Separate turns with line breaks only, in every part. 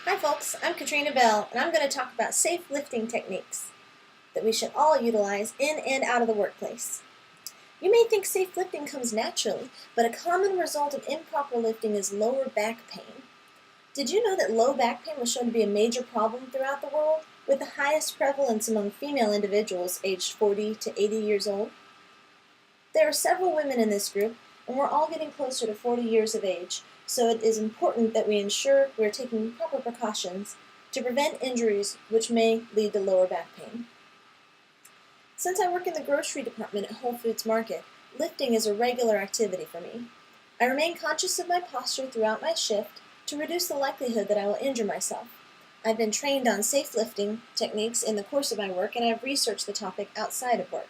Hi folks, I'm Katrina Bell, and I'm going to talk about safe lifting techniques that we should all utilize in and out of the workplace. You may think safe lifting comes naturally, but a common result of improper lifting is lower back pain. Did you know that low back pain was shown to be a major problem throughout the world, with the highest prevalence among female individuals aged 40 to 80 years old? There are several women in this group, and we're all getting closer to 40 years of age, so it is important that we ensure we are taking proper precautions to prevent injuries which may lead to lower back pain. Since I work in the grocery department at Whole Foods Market, lifting is a regular activity for me. I remain conscious of my posture throughout my shift to reduce the likelihood that I will injure myself. I've been trained on safe lifting techniques in the course of my work, and I've researched the topic outside of work.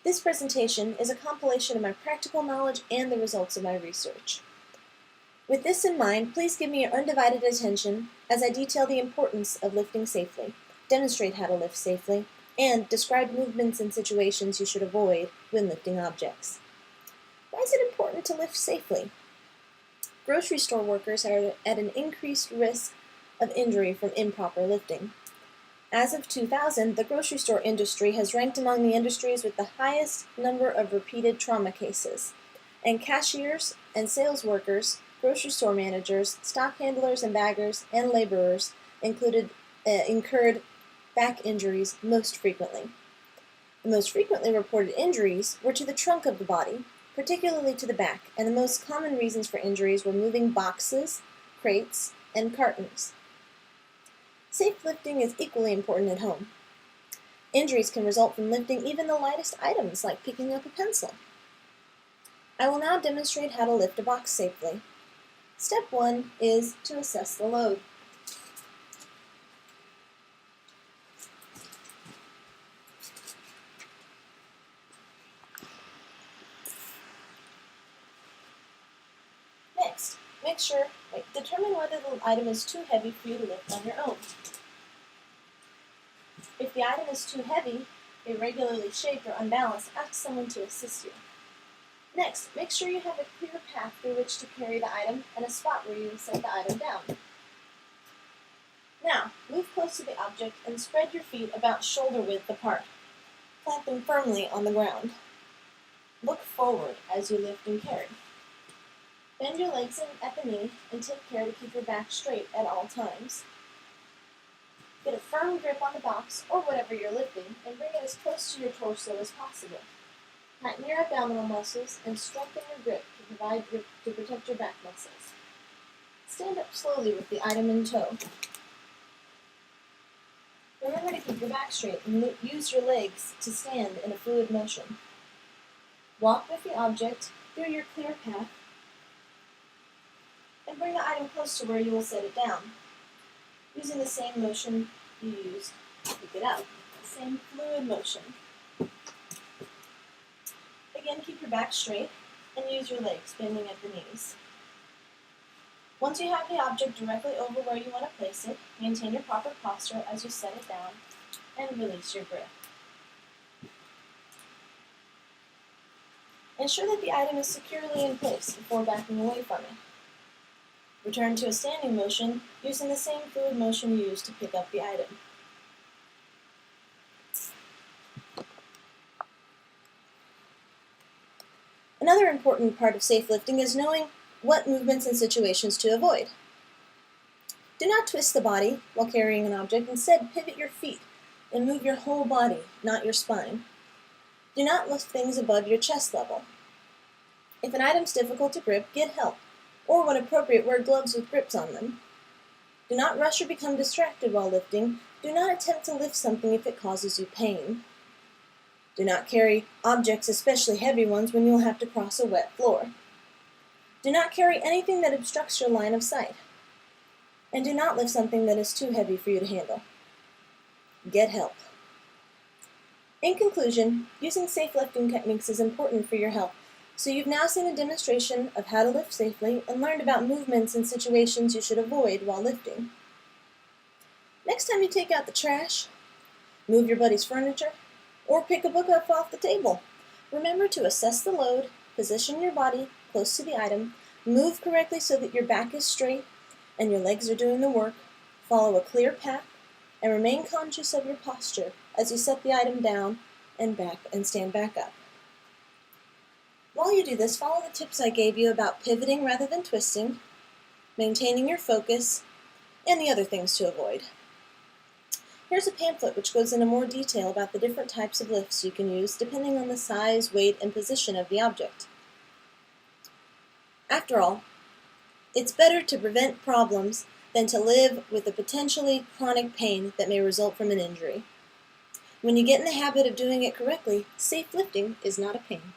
This presentation is a compilation of my practical knowledge and the results of my research. With this in mind, please give me your undivided attention as I detail the importance of lifting safely, demonstrate how to lift safely, and describe movements and situations you should avoid when lifting objects. Why is it important to lift safely? Grocery store workers are at an increased risk of injury from improper lifting. As of 2000, the grocery store industry has ranked among the industries with the highest number of repeated trauma cases, and cashiers and sales workers, grocery store managers, stock handlers and baggers, and laborers incurred back injuries most frequently. The most frequently reported injuries were to the trunk of the body, particularly to the back, and the most common reasons for injuries were moving boxes, crates, and cartons. Safe lifting is equally important at home. Injuries can result from lifting even the lightest items, like picking up a pencil. I will now demonstrate how to lift a box safely. Step 1 is to assess the load. Next, determine whether the item is too heavy for you to lift on your own. If the item is too heavy, irregularly shaped, or unbalanced, ask someone to assist you. Next, make sure you have a clear path through which to carry the item and a spot where you will set the item down. Now, move close to the object and spread your feet about shoulder width apart. Plant them firmly on the ground. Look forward as you lift and carry. Bend your legs in at the knee and take care to keep your back straight at all times. Get a firm grip on the box or whatever you're lifting and bring it as close to your torso as possible. Tighten your abdominal muscles and strengthen your grip to protect your back muscles. Stand up slowly with the item in tow. Remember to keep your back straight and use your legs to stand in a fluid motion. Walk with the object through your clear path and bring the item close to where you will set it down, using the same motion you used to pick it up, the same fluid motion. Again, keep your back straight and use your legs, bending at the knees. Once you have the object directly over where you want to place it, maintain your proper posture as you set it down and release your grip. Ensure that the item is securely in place before backing away from it. Return to a standing motion using the same fluid motion used to pick up the item. Another important part of safe lifting is knowing what movements and situations to avoid. Do not twist the body while carrying an object. Instead, pivot your feet and move your whole body, not your spine. Do not lift things above your chest level. If an item is difficult to grip, get help, or when appropriate, wear gloves with grips on them. Do not rush or become distracted while lifting. Do not attempt to lift something if it causes you pain. Do not carry objects, especially heavy ones, when you will have to cross a wet floor. Do not carry anything that obstructs your line of sight. And do not lift something that is too heavy for you to handle. Get help. In conclusion, using safe lifting techniques is important for your health. So you've now seen a demonstration of how to lift safely and learned about movements and situations you should avoid while lifting. Next time you take out the trash, move your buddy's furniture, or pick a book up off the table, remember to assess the load, position your body close to the item, move correctly so that your back is straight and your legs are doing the work, Follow a clear path and remain conscious of your posture as you set the item down and back and stand back up. While you do this, follow the tips I gave you about pivoting rather than twisting, maintaining your focus, and the other things to avoid. Here's a pamphlet which goes into more detail about the different types of lifts you can use depending on the size, weight, and position of the object. After all, it's better to prevent problems than to live with a potentially chronic pain that may result from an injury. When you get in the habit of doing it correctly, safe lifting is not a pain.